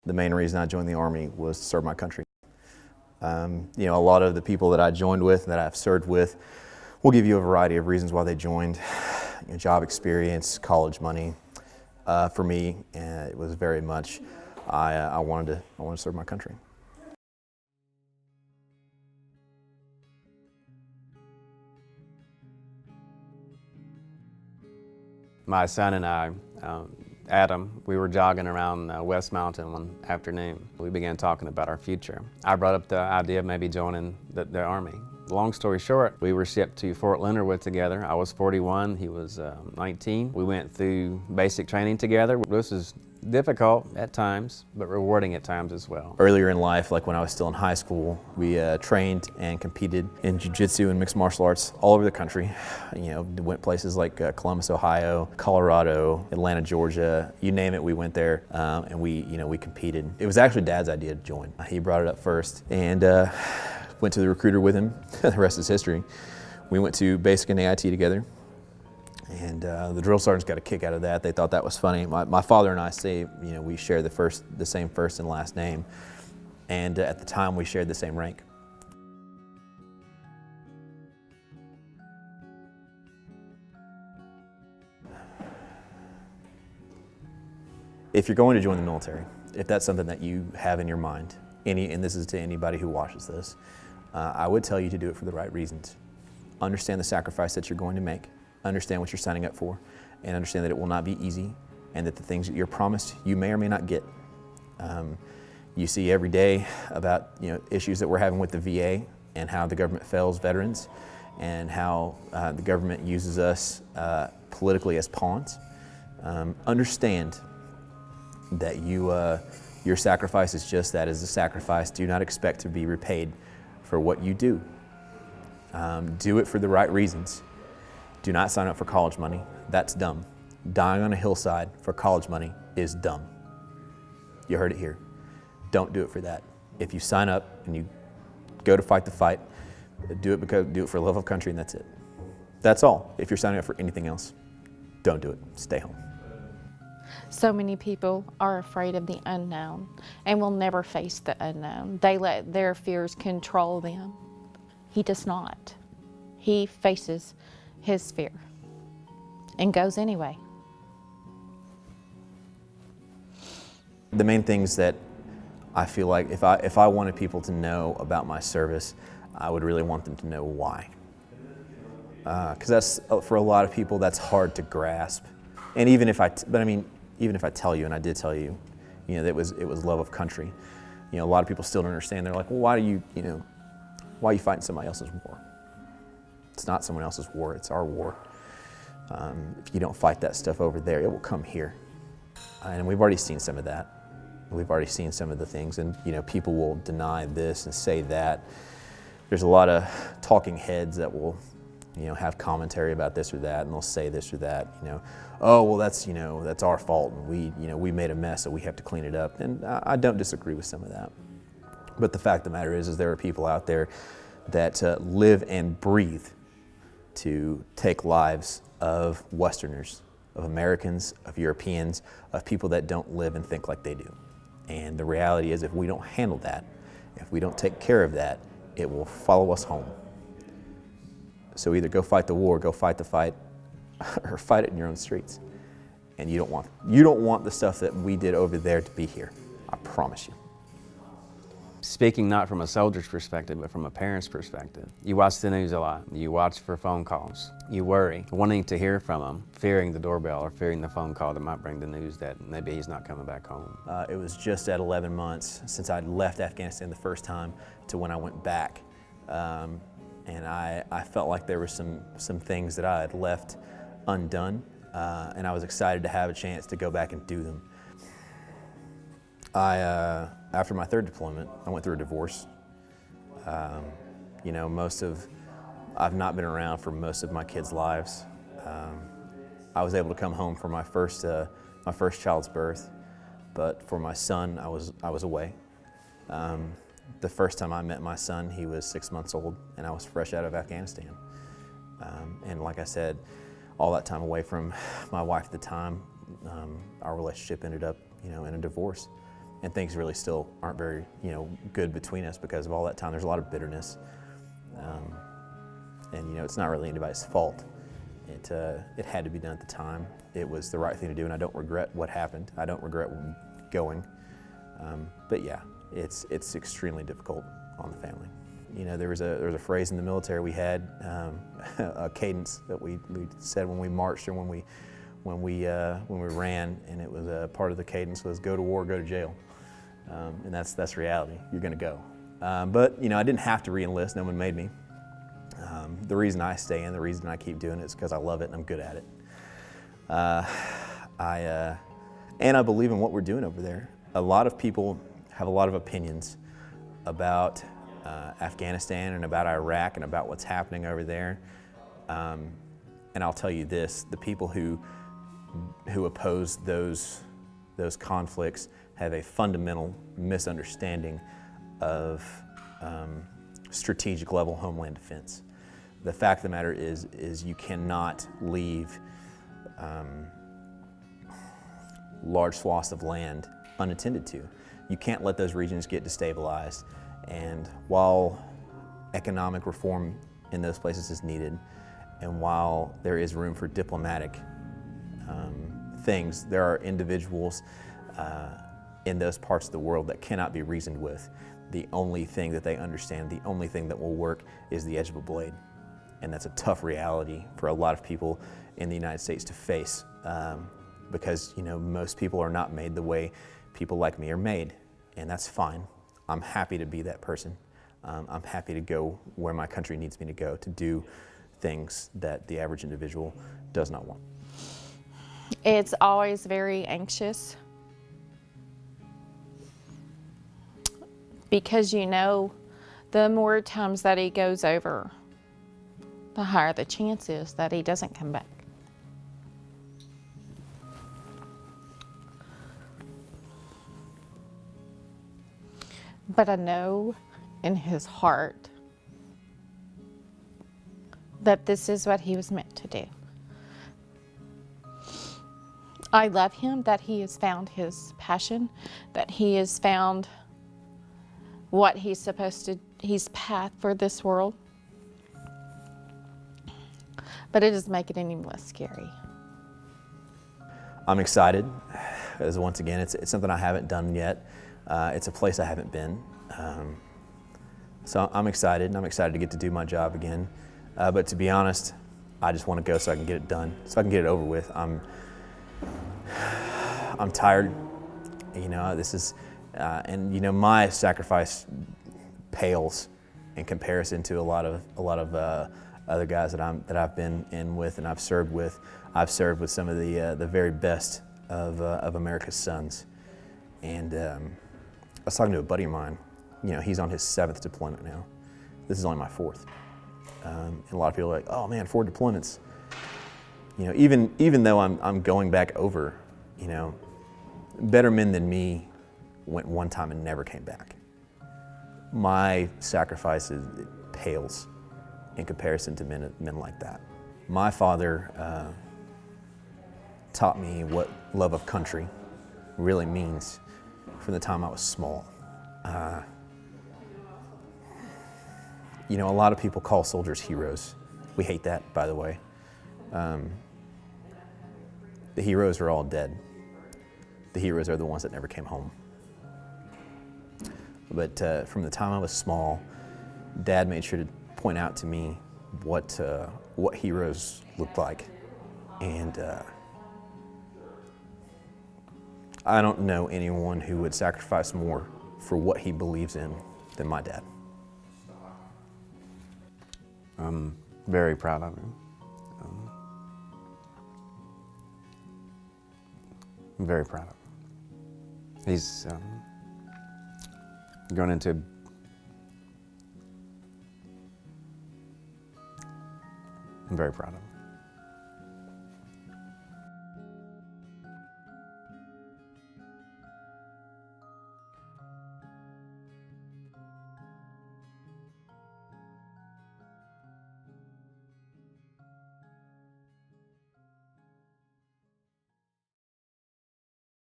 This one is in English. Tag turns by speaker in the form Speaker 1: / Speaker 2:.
Speaker 1: The main reason I joined the Army was to serve my country. A lot of the people that I joined with, that I've served with, will give you a variety of reasons why they joined. Job experience, college money. For me, it was very much, I wanted to serve my country.
Speaker 2: My son and I, Adam, we were jogging around West Mountain one afternoon. We began talking about our future. I brought up the idea of maybe joining the Army. Long story short, we were shipped to Fort Leonard Wood together. I was 41, he was 19. We went through basic training together. This was difficult at times, but rewarding at times as well.
Speaker 1: Earlier in life, like when I was still in high school, we trained and competed in jiu-jitsu and mixed martial arts all over the country. Went places like Columbus, Ohio, Colorado, Atlanta, Georgia, you name it, we went there, and we competed. It was actually Dad's idea to join. He brought it up first, and went to the recruiter with him. The rest is history. We went to basic and AIT together. And the drill sergeants got a kick out of that. They thought that was funny. My father and I say, we share the same first and last name. And at the time, we shared the same rank. If you're going to join the military, if that's something that you have in your mind, and this is to anybody who watches this, I would tell you to do it for the right reasons. Understand the sacrifice that you're going to make. Understand what you're signing up for, and understand that it will not be easy, and that the things that you're promised you may or may not get. You see every day about issues that we're having with the VA and how the government fails veterans, and how the government uses us politically as pawns. Understand that your sacrifice is just that, is a sacrifice. Do not expect to be repaid for what you do. Do it for the right reasons. Do not sign up for college money. That's dumb. Dying on a hillside for college money is dumb. You heard it here. Don't do it for that. If you sign up and you go to fight the fight, do it for love of country, and that's it. That's all. If you're signing up for anything else, don't do it. Stay home.
Speaker 3: So many people are afraid of the unknown and will never face the unknown. They let their fears control them. He does not. He faces his fear and goes anyway.
Speaker 1: The main things that I feel like if I wanted people to know about my service, I would really want them to know why. Because that's, for a lot of people, that's hard to grasp. And even if I tell you, and I did tell you, that it was love of country. A lot of people still don't understand. They're like, well, why are you fighting somebody else's war? It's not someone else's war, it's our war. If you don't fight that stuff over there, it will come here. And we've already seen some of that. We've already seen some of the things, and people will deny this and say that. There's a lot of talking heads that will have commentary about this or that, and they'll say this or that, oh, well, that's our fault, and we made a mess, so we have to clean it up. And I don't disagree with some of that. But the fact of the matter is there are people out there that live and breathe to take lives of Westerners, of Americans, of Europeans, of people that don't live and think like they do. And the reality is, if we don't handle that, if we don't take care of that, it will follow us home. So either go fight the war, go fight the fight, or fight it in your own streets. And you don't want the stuff that we did over there to be here. I promise you.
Speaker 2: Speaking not from a soldier's perspective, but from a parent's perspective, you watch the news a lot. You watch for phone calls. You worry, wanting to hear from them, fearing the doorbell or fearing the phone call that might bring the news that maybe he's not coming back home.
Speaker 1: It was just at 11 months since I'd left Afghanistan the first time to when I went back. And I felt like there were some things that I had left undone, and I was excited to have a chance to go back and do them. After my third deployment, I went through a divorce. I've not been around for most of my kids' lives. I was able to come home for my first child's birth, but for my son, I was away. The first time I met my son, he was 6 months old, and I was fresh out of Afghanistan. And like I said, all that time away from my wife at the time, our relationship ended up, in a divorce. and things really still aren't very, good between us because of all that time. There's a lot of bitterness, and it's not really anybody's fault. It had to be done at the time. It was the right thing to do, and I don't regret what happened. I don't regret going, but yeah, it's extremely difficult on the family. There was a phrase in the military we had, a cadence that we said when we marched or when we ran, and it was a part of the cadence was go to war, go to jail, and that's reality. You're going to go, but I didn't have to re-enlist. No one made me. The reason I stay in, the reason I keep doing it is because I love it and I'm good at it. And I believe in what we're doing over there. A lot of people have a lot of opinions about Afghanistan and about Iraq and about what's happening over there. And I'll tell you this, the people who oppose those conflicts have a fundamental misunderstanding of strategic level homeland defense. The fact of the matter is you cannot leave large swaths of land unattended to. You can't let those regions get destabilized. And while economic reform in those places is needed, and while there is room for diplomatic things, there are individuals in those parts of the world that cannot be reasoned with. The only thing that they understand, the only thing that will work is the edge of a blade. And that's a tough reality for a lot of people in the United States to face because, most people are not made the way people like me are made, and that's fine. I'm happy to be that person. I'm happy to go where my country needs me to go to do things that the average individual does not want.
Speaker 3: It's always very anxious because the more times that he goes over, the higher the chance is that he doesn't come back. But I know in his heart that this is what he was meant to do. I love him that he has found his passion, that he has found what he's supposed to, his path for this world. But it doesn't make it any less scary.
Speaker 1: I'm excited, as once again, it's something I haven't done yet. It's a place I haven't been. So I'm excited, and I'm excited to get to do my job again. But to be honest, I just want to go so I can get it done, so I can get it over with. I'm tired. This is, and my sacrifice pales in comparison to a lot of other guys that I've been in with and I've served with. I've served with some of the very best of America's sons, and I was talking to a buddy of mine. He's on his 7th deployment now. This is only my 4th. And a lot of people are like, "Oh man, 4 deployments." Even though I'm going back over, better men than me went one time and never came back. My sacrifice pales in comparison to men like that. My father taught me what love of country really means from the time I was small. A lot of people call soldiers heroes. We hate that, by the way. The heroes are all dead. The heroes are the ones that never came home. But from the time I was small, Dad made sure to point out to me what heroes looked like. And I don't know anyone who would sacrifice more for what he believes in than my dad.
Speaker 2: I'm very proud of him. I'm very proud of him. He's going into I'm very proud of him.